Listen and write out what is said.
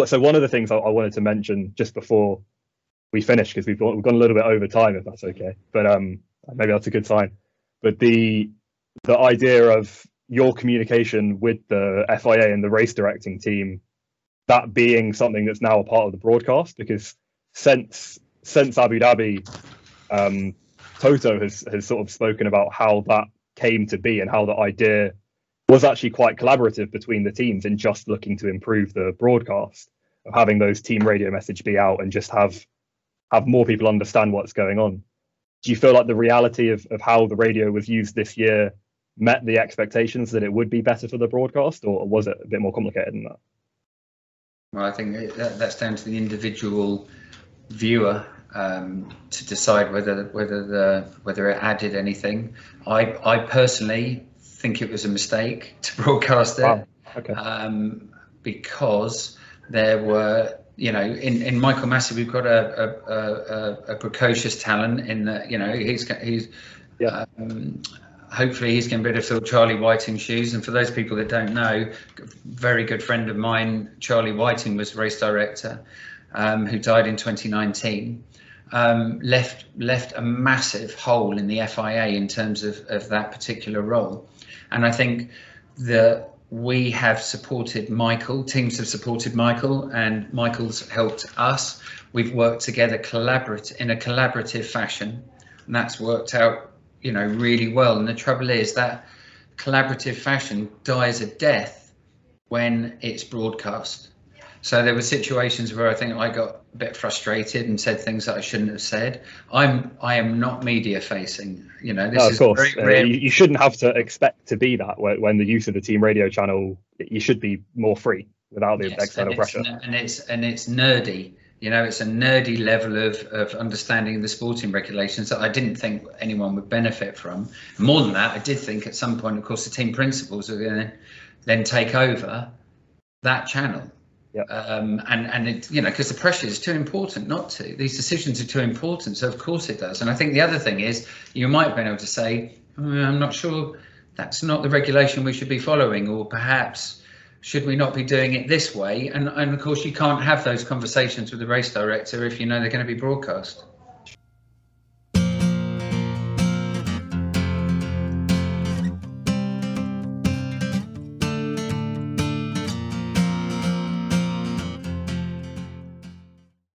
So one of the things I wanted to mention just before we finish, because we've gone a little bit over time, if that's okay, but maybe that's a good sign. But the idea of your communication with the FIA and the race directing team, that being something that's now a part of the broadcast, because since Abu Dhabi, Toto has sort of spoken about how that came to be and how the idea was actually quite collaborative between the teams in just looking to improve the broadcast, of having those team radio message be out and just have more people understand what's going on. Do you feel like the reality of how the radio was used this year met the expectations that it would be better for the broadcast, or was it a bit more complicated than that? Well, I think that's down to the individual viewer to decide whether it added anything. I personally think it was a mistake to broadcast it. Wow. Okay. Because there were, in Michael Masi, we've got a precocious talent in that, he's yeah. Hopefully he's going to be able to fill Charlie Whiting's shoes. And for those people that don't know, a very good friend of mine, Charlie Whiting, was race director, who died in 2019. Left a massive hole in the FIA in terms of that particular role. And I think that we have supported Michael, teams have supported Michael, and Michael's helped us. We've worked together in a collaborative fashion, and that's worked out, really well. And the trouble is that collaborative fashion dies a death when it's broadcast. So there were situations where I think I got a bit frustrated and said things that I shouldn't have said. I am not media facing. This is very rare. You shouldn't have to expect to be that when the use of the team radio channel. You should be more free without the external pressure. And it's nerdy. It's a nerdy level of understanding the sporting regulations that I didn't think anyone would benefit from. More than that, I did think at some point, of course, the team principals are going to then take over that channel. Yeah. And it, because the pressure is too important not to. These decisions are too important, so of course it does. And I think the other thing is, you might have been able to say, I'm not sure that's not the regulation we should be following, or perhaps should we not be doing it this way? And of course you can't have those conversations with the race director if they're going to be broadcast.